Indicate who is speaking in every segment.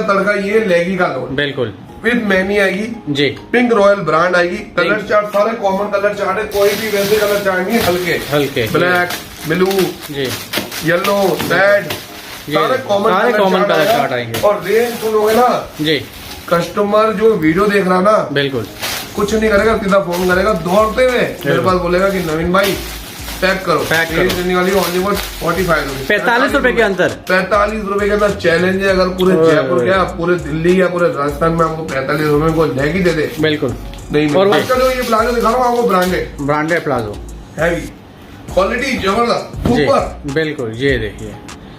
Speaker 1: तड़का ये लेगी का लोड
Speaker 2: बिल्कुल
Speaker 1: विद मैनी आएगी
Speaker 2: जी।
Speaker 1: पिंक रॉयल ब्रांड आएगी। कलर चार्ट सारे कॉमन कलर चार्ट है, कोई भी वैसे कलर चार्ट नहीं, हल्के
Speaker 2: हल्के
Speaker 1: ब्लैक ब्लू
Speaker 2: जी
Speaker 1: येलो रेड सारे कॉमन
Speaker 2: कलर चार्ट आएंगे।
Speaker 1: और रेंज सुनोगे ना
Speaker 2: जी,
Speaker 1: कस्टमर जो वीडियो देख रहा ना
Speaker 2: बिल्कुल
Speaker 1: कुछ नहीं करेगा, सीधा फोन करेगा दौड़ते हुए मेरे पास, बोलेगा कि नवीन भाई पैक करो। देने वाली ओनली फॉर 45 रुपीज,
Speaker 2: 45 रुपए के अंदर,
Speaker 1: 45 रुपए के अंदर चैलेंज है। अगर पूरे जयपुर क्या पूरे दिल्ली या पूरे राजस्थान में आपको 45 रुपए को लेगी दे दे,
Speaker 2: बिल्कुल
Speaker 1: नहीं
Speaker 2: और
Speaker 1: आजकल जो ये प्लाजो दिखा रहा हूँ आपको
Speaker 2: ब्रांडेड प्लाजो
Speaker 1: हैवी क्वालिटी जबरदस्त सुपर,
Speaker 2: बिल्कुल ये देखिए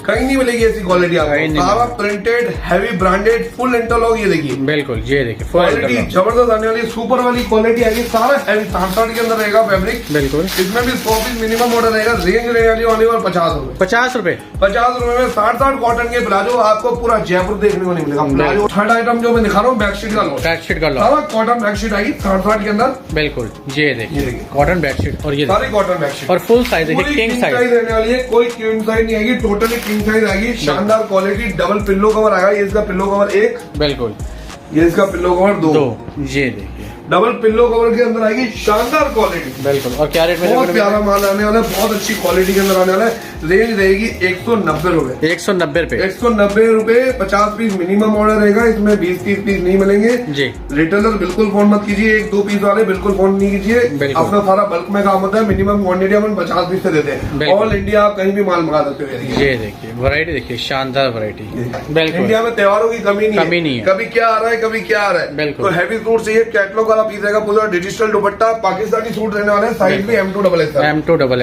Speaker 1: कहीं नहीं मिलेगी ऐसी क्वालिटी आपको। सारा printed heavy branded full interlock, ये देखिए
Speaker 2: बिल्कुल ये देखिए
Speaker 1: क्वालिटी जबरदस्त आने वाली सुपर वाली क्वालिटी आएगी। सारा हैवी 60 के अंदर रहेगा फैब्रिक,
Speaker 2: बिल्कुल।
Speaker 1: इसमें भी 100 पीस मिनिमम ऑर्डर रहेगा। रेंज रहने वाली ओनली फॉर 50 रुपए,
Speaker 2: 50 रुपए
Speaker 1: 50 रुपए में 60 कॉटन के प्लाजो आपको पूरा जयपुर देखने को नहीं मिलेगा। प्लाजो थर्ड आइटम जो मैं दिखा रहा हूँ बैकशीट का लो,
Speaker 2: बेडशीट का लो,
Speaker 1: सारा कॉटन बैकशीट आएगी 60 के अंदर,
Speaker 2: बिल्कुल ये देखिए कॉटन बेडशीट, और ये
Speaker 1: सारी कॉटन बैकशीट
Speaker 2: और फुल साइज देखिए किंग साइज
Speaker 1: रहने वाली है, कोई क्वीन साइज नहीं आएगी, टोटली किंग साइज आएगी। शानदार क्वालिटी, डबल पिल्लो कवर आएगा। ये इसका पिल्लो कवर 1,
Speaker 2: बिल्कुल
Speaker 1: ये इसका पिल्लो कवर 2,
Speaker 2: ये देखिए
Speaker 1: डबल पिल्लो कवर के अंदर आएगी शानदार क्वालिटी,
Speaker 2: बिल्कुल। और क्या रेट में?
Speaker 1: बहुत प्यारा माल आने वाला है, बहुत अच्छी क्वालिटी के अंदर आने वाला है। रेंज रहेगी 190 रुपए,
Speaker 2: 190 रुपए,
Speaker 1: 190 रुपए। 50 पीस मिनिमम ऑर्डर रहेगा, इसमें 20-30 पीस नहीं मिलेंगे
Speaker 2: जी।
Speaker 1: रिटेलर बिल्कुल फोन मत कीजिए, 1-2 पीस वाले बिल्कुल फोन नहीं कीजिए, अपना सारा बल्क में काम होता है। मिनिमम क्वांटिटी अपन 50 पीस से देते हैं। ऑल इंडिया आप कहीं भी माल मंगा सकते हो।
Speaker 2: ये देखिए वैरायटी देखिए, शानदार वैरायटी, बिल्कुल।
Speaker 1: इंडिया में त्योहारों की कमी नहीं
Speaker 2: है,
Speaker 1: कभी क्या आ रहा है कभी क्या आ रहा है।
Speaker 2: बिल्कुल।
Speaker 1: तो हैवी सूट चाहिए, कैटलॉग वाला पीस रहेगा, पूरा डिजिटल दुपट्टा, पाकिस्तानी सूट रहने वाले हैं। साइज भी M2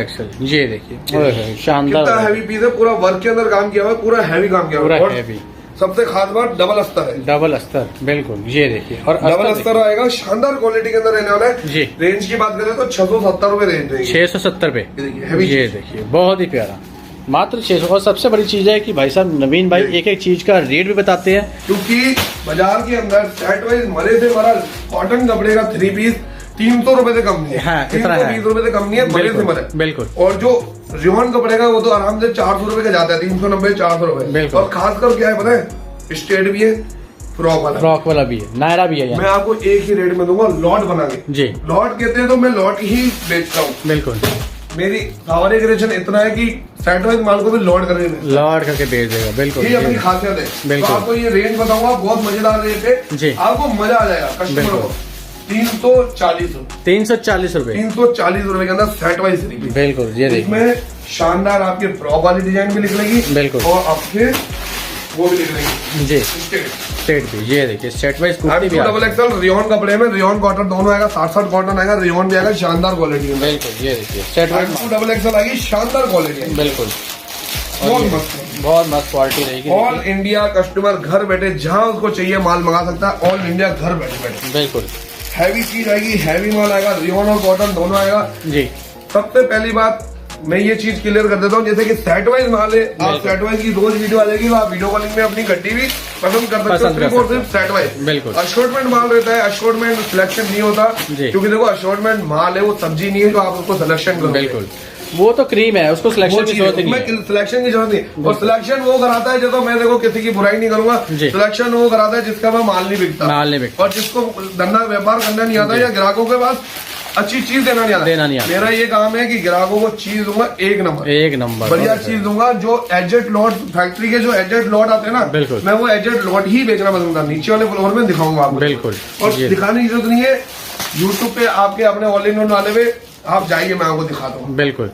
Speaker 1: XL,
Speaker 2: ये देखिए शानदार
Speaker 1: हैवी पीस है, पूरा वर्क के अंदर काम किया हुआ है, पूरा हैवी काम किया हुआ है।
Speaker 2: हैवी,
Speaker 1: सबसे खास बात डबल अस्तर है,
Speaker 2: डबल अस्तर, बिल्कुल ये देखिए। और
Speaker 1: डबल अस्तर आएगा, शानदार क्वालिटी के अंदर रहने वाला है
Speaker 2: जी।
Speaker 1: रेंज की बात करें तो 670 रुपए रेंज रहेगी,
Speaker 2: 670 रुपए,
Speaker 1: हैवी।
Speaker 2: ये देखिए बहुत ही प्यारा, मात्र 600। और सबसे बड़ी चीज है कि भाई साहब नवीन भाई एक एक चीज का रेट भी बताते हैं,
Speaker 1: क्योंकि बाजार के अंदर सेट वाइज मरे से मरा कॉटन कपड़े का 3 पीस 300 रुपए से कम नहीं है,
Speaker 2: हाँ,
Speaker 1: 320 रुपए से कम नहीं है, मरे से मरे,
Speaker 2: बिल्कुल।
Speaker 1: और जो रियोन कपड़े का वो तो आराम से 400 रुपए का जाता है, 390-400 रुपए। और खासकर क्या है पता है, स्टेट भी है, फ्रॉक वाला भी है, नायरा भी है। मैं आपको एक ही रेट में दूंगा, लॉट बना के जी। लॉट कहते हैं तो मैं लॉट ही बेचता हूँ, बिल्कुल। मेरी सावरे क्रिएशन इतना है कि सेट वाइज माल को भी लॉट करके बेच देगा, बिल्कुल। ये अपनी खासियत है, बिल्कुल। तो आपको ये रेंज बताऊंगा, बहुत मजेदार रेट है जी, आपको मजा आ जाएगा। कस्टमर को 340 रुपए, 340 रुपए के अंदर सेट वाइज, बिल्कुल। ये इसमें शानदार आपके फ्रॉक वाली डिजाइन भी लिख लेगी, बिल्कुल, और आपके वो भी लिख लेगी जी, स्टेट भी। ये देखिए सेट वाइज कुर्ती भी डबल एक्सल रियोन कपड़े में, रियोन कॉटन दोनों आएगा, 60 कॉटन आएगा, रियोन भी आएगा, शानदार क्वालिटी में, बिल्कुल। ये देखिए सेट वाइज डबल एक्सल आएगी, शानदार क्वालिटी, बिल्कुल। बहुत मस्त क्वालिटी रहेगी। ऑल इंडिया कस्टमर घर बैठे जहाँ उसको चाहिए माल मंगा सकता है, ऑल इंडिया घर बैठे, बिल्कुल। हैवी चीज आएगी, हैवी माल आएगा, रियोन और कॉटन दोनों आएगा जी। सबसे पहली बात मैं ये चीज क्लियर कर देता हूँ, जैसे कि सेट वाइज माल है, आप सेट वाइज की रोज वीडियो आ जाएगी, आप वीडियो कॉलिंग में अपनी गड्डी भी पसंद कर सकते हो, सिर्फ सेट वाइज, बिल्कुल। अशोर्टमेंट माल रहता है, अशोर्टमेंट सिलेक्शन नहीं होता, क्योंकि देखो अशोर्टमेंट माल है, वो सब्जी नहीं है जो आप उसको सिलेक्शन करो, बिल्कुल। वो तो क्रीम है, उसको सिलेक्शन की जरूरत नहीं है, सिलेक्शन की जरूरत नहीं। और सिलेक्शन वो कराता है, जो मैं देखो किसी की बुराई नहीं करूंगा, सिलेक्शन वो कराता है जिसका वह माल नहीं बिकता, और जिसको धंधा व्यापार करना नहीं आता, या ग्राहकों के पास अच्छी चीज देना नहीं आता। मेरा ये काम है कि ग्राहकों को चीज दूंगा एक नंबर बढ़िया चीज दूंगा। जो एजेड लॉट फैक्ट्री के जो एजेड लॉट आते हैं ना, बिल्कुल, मैं वो एजेड लॉट ही बेचना पसंद करता, नीचे वाले फ्लोर में दिखाऊंगा आपको, बिल्कुल। और दिखाने की जरूरत नहीं है, यूट्यूब पे आपके अपने ऑल इन वन वाले पे आप जाइए, मैं आपको दिखाता हूँ, बिल्कुल।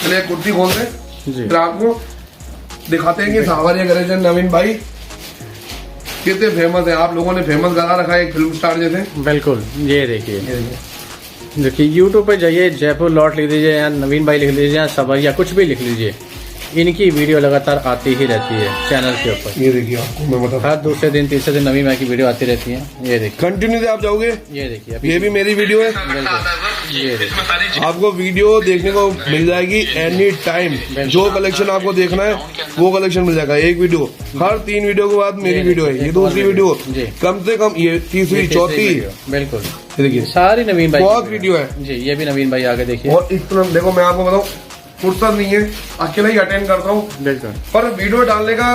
Speaker 1: चलिए कुर्ती खोलते हैं, ग्राहक को दिखाते हैं कि सावरिया क्रिएशन नवीन भाई कितने फेमस है। आप लोगों ने फेमस करा रखा है एक फिल्म स्टार जैसे, बिल्कुल। ये देखिए यूट्यूब पे जाइए, जयपुर लॉट लिख दीजिए, या नवीन भाई लिख लीजिए, या सावरिया कुछ भी लिख लीजिए, इनकी वीडियो लगातार आती ही रहती है चैनल के ऊपर। ये देखिए आपको मैं बता, हर दूसरे दिन तीसरे दिन नवीन भाई की वीडियो आती रहती है। ये देखिए कंटिन्यू से आप जाओगे, ये देखिए ये भी मेरी वीडियो है, ये आपको वीडियो देखने को मिल जाएगी एनी टाइम। जो कलेक्शन आपको देखना है वो कलेक्शन मिल जाएगा, एक वीडियो, हर 3 वीडियो के बाद मेरी वीडियो है, ये दूसरी वीडियो, कम से कम ये तीसरी चौथी, बिल्कुल। देखिए सारी नवीन भाई बहुत वीडियो है जी, ये भी नवीन भाई आगे देखिए। और इतना देखो, मैं आपको बताऊँ फुर्सत नहीं है, अकेला ही अटेंड करता हूँ, पर वीडियो डालने का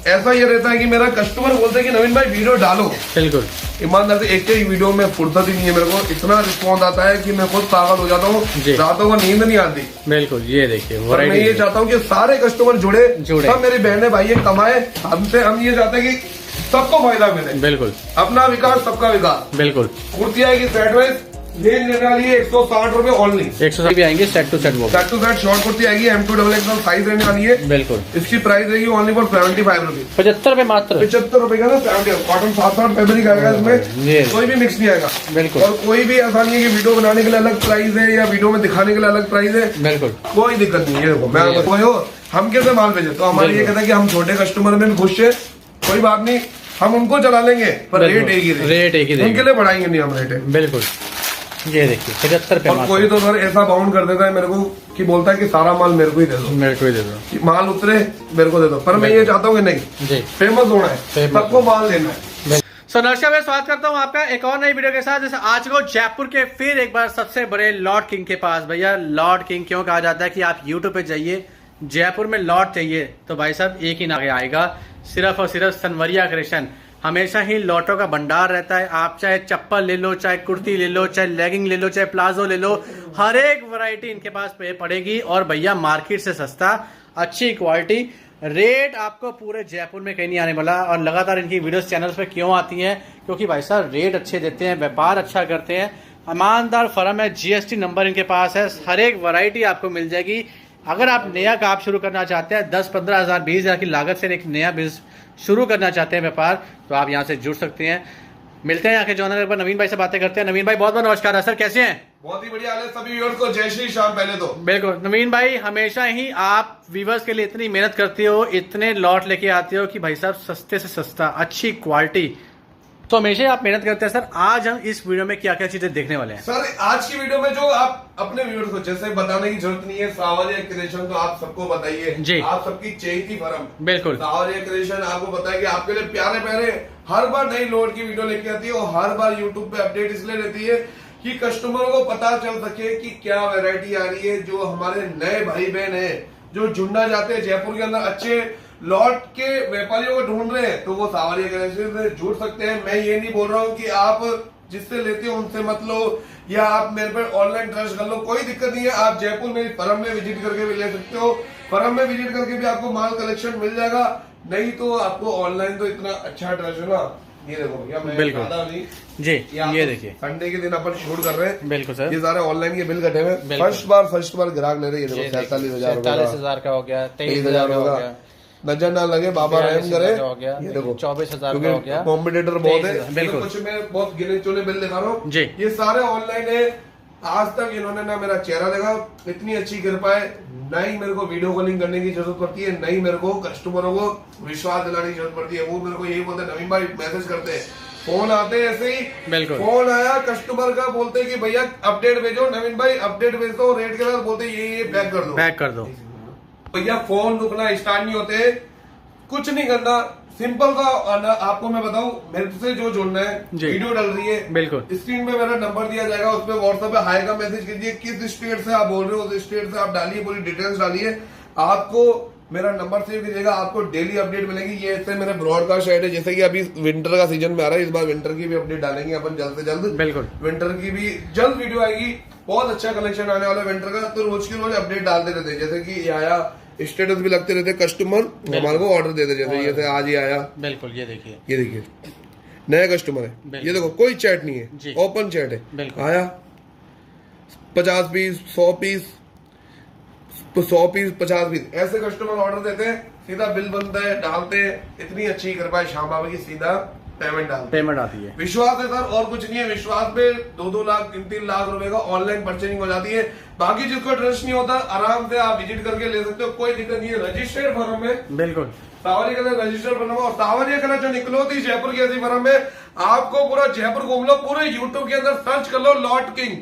Speaker 1: ऐसा ये रहता है कि मेरा कस्टमर बोलते हैं कि नवीन भाई वीडियो डालो।
Speaker 2: बिल्कुल
Speaker 1: ईमानदार से एक वीडियो में फुर्सत ही नहीं है मेरे को, इतना रिस्पॉन्स आता है कि मैं खुद पागल हो जाता हूँ, रातों को नींद नहीं आती।
Speaker 2: बिल्कुल ये देखिए,
Speaker 1: मैं ये चाहता हूँ कि सारे कस्टमर जुड़े, सब मेरी बहनें भाई कमाए हमसे। हम ये चाहते हैं कि सबको फायदा मिले। बिल्कुल, अपना विकास सबका विकास। बिल्कुल, कुर्ती आएगी सेट वाइज, रेंज लेने वाली है 160 रुपए ओनली।
Speaker 2: 160 भी आएंगे set to set,
Speaker 1: set to set short kurti आएगी M2XXL साइज रहने वाली है। बिल्कुल, इसकी प्राइस रहेगी ओनली फॉर 75 रुपीज।
Speaker 2: 75 रुपए मात्र, 75
Speaker 1: रुपए का ना 70। कॉटन 7 फैब्रिक आएगा इसमें, कोई भी मिक्स नहीं आएगा। बिल्कुल, और कोई भी ऐसा नहीं है कि वीडियो बनाने के लिए अलग प्राइस है या वीडियो में दिखाने के लिए अलग प्राइस है। बिल्कुल, कोई दिक्कत नहीं है। मैं हम कैसे माल भेजे, तो हमारे ये कहता है कि हम छोटे कस्टमर में खुश है, कोई बात नहीं, हम उनको चला लेंगे, पर रेट एक ही रहेगा, उनके लिए बढ़ाएंगे नहीं हम रेट। बिल्कुल, ये देखिए 75 रुपए। और कोई तो सर ऐसा बाउंड कर देता है मेरे को कि बोलता है कि सारा माल मेरे को ही दे दो, मेरे को ही दे दो, माल उतरे मेरे को दे दो। पर मैं ये चाहता हूँ कि नहीं, फेमस होना है, सबको माल लेना है।
Speaker 2: सो नमस्कार, मैं स्वागत करता हूँ आपका एक और नई वीडियो के साथ। जैसे आज को जयपुर के फिर एक बार सबसे बड़े लॉर्ड किंग के पास। भैया लॉर्ड किंग क्यों कहा जाता है कि आप यूट्यूब पे जाइए, जयपुर में लॉर्ड चाहिए तो भाई साहब एक ही नाम आएगा, सिर्फ और सिर्फ सनवरिया क्रिएशन। हमेशा ही लॉटो का भंडार रहता है। आप चाहे चप्पल ले लो, चाहे कुर्ती ले लो, चाहे लेगिंग ले लो, चाहे प्लाजो ले लो, हर एक वैरायटी इनके पास पड़ेगी। और भैया मार्केट से सस्ता, अच्छी क्वालिटी, रेट आपको पूरे जयपुर में कहीं नहीं आने वाला। और लगातार इनकी वीडियोस चैनल्स पे क्यों आती हैं? क्योंकि भाई साहब रेट अच्छे देते हैं, व्यापार अच्छा करते हैं, ईमानदार फर्म है, GST नंबर इनके पास है, हर एक वैरायटी आपको मिल जाएगी। अगर आप नया काम शुरू करना चाहते हैं, 10-15 हज़ार 20 हज़ार की लागत से एक नया बिजनेस शुरू करना चाहते हैं व्यापार, तो आप यहाँ से जुड़ सकते हैं। मिलते हैं आके जॉनर पर नवीन भाई से बातें करते हैं। नवीन भाई बहुत बहुत नमस्कार है सर, कैसे हैं?
Speaker 1: बहुत ही बढ़िया हाल है सभी व्यूअर्स को, जय श्री श्याम। पहले तो
Speaker 2: बिल्कुल नवीन भाई, हमेशा ही आप व्यूअर्स के लिए इतनी मेहनत करते हो, इतने लॉट लेके आते हो कि भाई साहब सस्ते से सस्ता, अच्छी क्वालिटी, तो हमेशा आप मेहनत करते हैं। सर आज हम इस वीडियो में क्या क्या चीजें देखने वाले हैं?
Speaker 1: सर आज की वीडियो में जो आप अपने व्यूअर्स को जैसे बताने की जरूरत नहीं है, सावरिया क्रिएशन तो आप सबको बताइए जी, आप सबकी चहेती फर्म। बिल्कुल, सावरिया क्रिएशन आपको बताया कि आपके लिए प्यारे प्यारे हर बार नई लोड की वीडियो लेके आती है, और हर बार यूट्यूब पे अपडेट इसलिए रहती है कि कस्टमरों को पता चल सके कि क्या वैरायटी आ रही है। जो हमारे नए भाई बहन है जो जुड़ना चाहते हैं, जयपुर के अंदर अच्छे लॉट के व्यापारियों को ढूंढ रहे हैं, तो वो सावरिया क्रिएशन से जुड़ सकते हैं। मैं ये नहीं बोल रहा हूँ कि आप जिससे लेते हो उनसे मत लो, या आप मेरे पर ऑनलाइन ट्रस्ट कर लो, कोई दिक्कत नहीं है। आप जयपुर मेरी फर्म में विजिट करके भी ले सकते हो, फर्म में विजिट करके भी आपको माल कलेक्शन मिल जाएगा। नहीं तो आपको ऑनलाइन तो इतना अच्छा ट्रस्ट है ना। ये देखो भैया, मैं नहीं जी, ये देखिए संडे के दिन अपन शूट कर रहे हैं। बिल्कुल सर, ये सारे ऑनलाइन के बिल कटे हुए, फर्स्ट बार ग्राहक ले रहे हैं। ये देखो 47,000
Speaker 2: का हो गया,
Speaker 1: 23,000 होगा, नजर ना लगे, बाबा रहम करे। ये देखो
Speaker 2: 24,000 का हो गया,
Speaker 1: कॉम्पिटिटर बहुत है। बिल्कुल, कुछ मैं बहुत गिने चुने बिल दिखा रहा हूँ जी, ये सारे ऑनलाइन है। आज तक इन्होंने ना मेरा चेहरा देखा, इतनी अच्छी कृपा है, न ही मेरे को वीडियो कॉलिंग करने की जरूरत पड़ती है, न ही मेरे को कस्टमरों को विश्वास दिलाने की जरूरत पड़ती है। वो मेरे को यही बोलते हैं, नवीन भाई मैसेज करते हैं, फोन आते हैं ऐसे ही। बिल्कुल, फोन आया कस्टमर का, बोलते हैं कि भैया अपडेट भेजो, नवीन भाई अपडेट भेज दो, रेट के साथ बोलते ये पैक कर दो। भैया फोन रुकना स्टार्ट नहीं होते, कुछ नहीं करना, सिंपल सा। आपको मैं बताऊं, मेरे से जो जुड़ना है, वीडियो डल रही है, बिल्कुल स्क्रीन पे मेरा नंबर दिया जाएगा, उस पर व्हाट्सएप पे हाई का मैसेज कीजिए, किस स्टेट से आप बोल रहे हो उस स्टेट से आप डालिए, पूरी डिटेल्स डालिए, आपको मेरा नंबर सेव कीजिएगा, आपको डेली अपडेट मिलेगी। ये ऐसे मेरा ब्रॉडकास्ट ऐड है, जैसे कि अभी विंटर का सीजन में आ रहा है, इस बार विंटर की भी अपडेट डालेंगे अपन जल्द से जल्द। बिल्कुल, विंटर की भी जल्द वीडियो आएगी, बहुत अच्छा कलेक्शन आने वाला है विंटर का, तो रोज की रोज अपडेट डालते रहते हैं। जैसे कि आया स्टेटस भी लगते रहते, कस्टमर हमारे को ऑर्डर देते, जैसे आज ही आया। बिल्कुल, ये देखिए नया कस्टमर है, ये देखो कोई चैट नहीं है, ओपन चैट है। आया 50 पीस 100 पीस, तो 100 पीस 50 पीस, ऐसे कस्टमर ऑर्डर देते हैं, सीधा बिल बनता है, डालते हैं। इतनी अच्छी कृपा है श्याम बाबा की, सीधा पेमेंट आती है। विश्वास है सर, और कुछ नहीं है। विश्वास पे 2-2 लाख 3-3 लाख रुपए का ऑनलाइन परचेजिंग हो जाती है। बाकी जिसको ट्रस्ट नहीं होता, आराम से आप विजिट करके ले सकते हो, कोई दिक्कत नहीं है। रजिस्टर्ड फर्म है, बिल्कुल सावरिया कलर रजिस्टर्ड फर्म है। और सावरिया कलर जो निकलो थी जयपुर की ऐसी फर्म है, आपको पूरा जयपुर घूम लो, पूरे यूट्यूब के अंदर सर्च कर लो लॉर्ड किंग,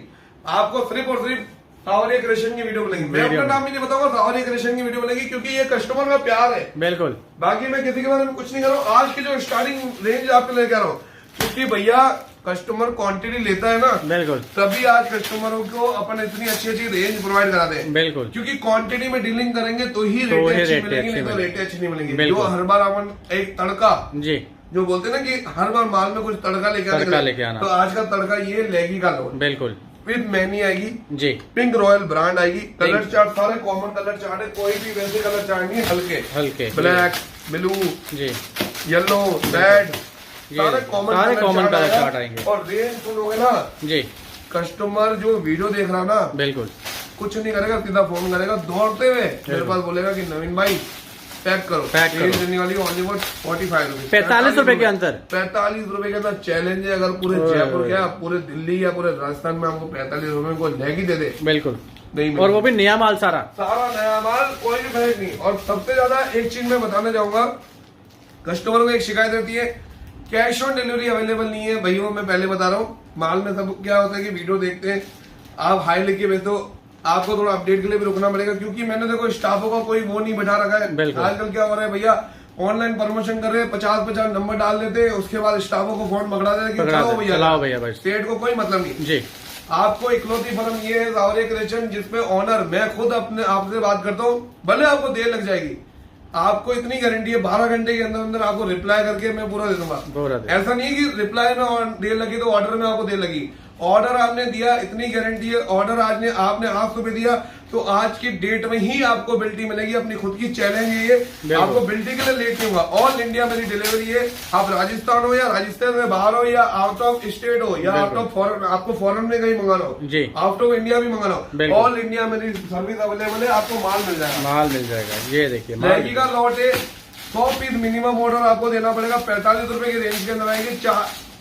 Speaker 1: आपको सिर्फ और सिर्फ सावरिया क्रिएशन की वीडियो मिलेगी। मैं अपना नाम भी नहीं बताऊंगा, सावरिया क्रिएशन की वीडियो मिलेगी, क्योंकि ये कस्टमर का प्यार है। बिल्कुल, बाकी मैं किसी के बारे में कुछ नहीं कर रहा हूँ। आज की जो स्टार्टिंग रेंज आपको लेकर आ रहा हूँ, क्योंकि भैया कस्टमर क्वांटिटी लेता है ना,
Speaker 2: बिल्कुल,
Speaker 1: तभी आज कस्टमरों को अपन इतनी अच्छी अच्छी रेंज प्रोवाइड कराते हैं।
Speaker 2: बिल्कुल,
Speaker 1: क्योंकि क्वांटिटी में डीलिंग करेंगे तो ही रेटें अच्छी मिलेंगी, नहीं तो रेटें अच्छी नहीं मिलेंगी। जो हर बार अपन एक तड़का
Speaker 2: जी
Speaker 1: जो बोलते हैं ना कि हर बार माल में कुछ तड़का लेके आना, तो आज का तड़का ये लेगी का लोड,
Speaker 2: बिल्कुल,
Speaker 1: विद मैनी आएगी
Speaker 2: जी,
Speaker 1: पिंक रॉयल ब्रांड आएगी, कलर चार्ट सारे कॉमन कलर चार्ट है, कोई भी वैसे कलर चार्ट नहीं, हल्के
Speaker 2: हल्के,
Speaker 1: ब्लैक, ब्लू
Speaker 2: जी,
Speaker 1: येलो, रेड, सारे कॉमन
Speaker 2: कलर चार्ट आएंगे।
Speaker 1: और रेंज सुनोगे ना जी, कस्टमर जो वीडियो देख रहा ना, बिल्कुल कुछ नहीं करेगा, सीधा फोन करेगा दौड़ते हुए मेरे पास, बोलेगा कि नवीन भाई पैक करो, देने वाली ओनली फॉर 45 रुपीज, 45 रुपए के अंदर, 45 रुपए के अंदर चैलेंज है। अगर पूरे जयपुर क्या पूरे दिल्ली या पूरे राजस्थान में आपको 45 रुपए को लेगी दे दे, बिल्कुल नहीं, और वो भी नया माल, सारा नया माल, कोई भी फर्क नहीं। और सबसे ज्यादा एक चीज मैं बताना चाहूंगा, कस्टमर को एक शिकायत रहती है, कैश ऑन डिलीवरी अवेलेबल नहीं है। भैया मैं पहले बता रहा हूँ, माल में सब क्या होता है कि वीडियो देखते हैं, आप हाई लिख के भेजो, आपको थोड़ा अपडेट के लिए भी रुकना पड़ेगा, क्योंकि मैंने देखो स्टाफों का कोई वो नहीं बैठा रखा है। आजकल क्या हो रहा है भैया, ऑनलाइन प्रमोशन कर रहे हैं, 50 नंबर डाल देते हैं, उसके बाद स्टाफों को फोन पकड़ा देते हैं कि चलाओ भैया, स्टेट को कोई मतलब नहीं जी। आपको इकलौती फर्म ये है ज़ावरिया क्रिएशन, जिसमें ऑनर मैं खुद अपने आपसे बात करता हूँ, भले आपको देर लग जाएगी, आपको इतनी गारंटी है 12 घंटे के अंदर अंदर आपको रिप्लाई करके मैं पूरा दे दूंगा। ऐसा नहीं है कि रिप्लाई में देर लगी तो ऑर्डर में आपको देर लगी, ऑर्डर आपने दिया, इतनी गारंटी है, ऑर्डर आपने आज सुबह दिया तो आज की डेट में ही आपको बिल्टी मिलेगी। अपनी खुद की चैलेंज है ये, आपको बिल्टी के लिए लेट नहीं होगा। ऑल इंडिया मेरी डिलीवरी है, आप राजस्थान हो या राजस्थान में बाहर हो या आउट ऑफ स्टेट हो या आउट ऑफ फॉरन, आपको फॉरन में कहीं मंगाना हो, आउट ऑफ इंडिया भी मंगाना हो, ऑल इंडिया मेरी सर्विस अवेलेबल है, आपको माल मिल जाएगा। ये देखिए मैगी का लॉट है, 100 पीस मिनिमम ऑर्डर आपको देना पड़ेगा, 45 रुपए की रेंज के अंदर आएगी।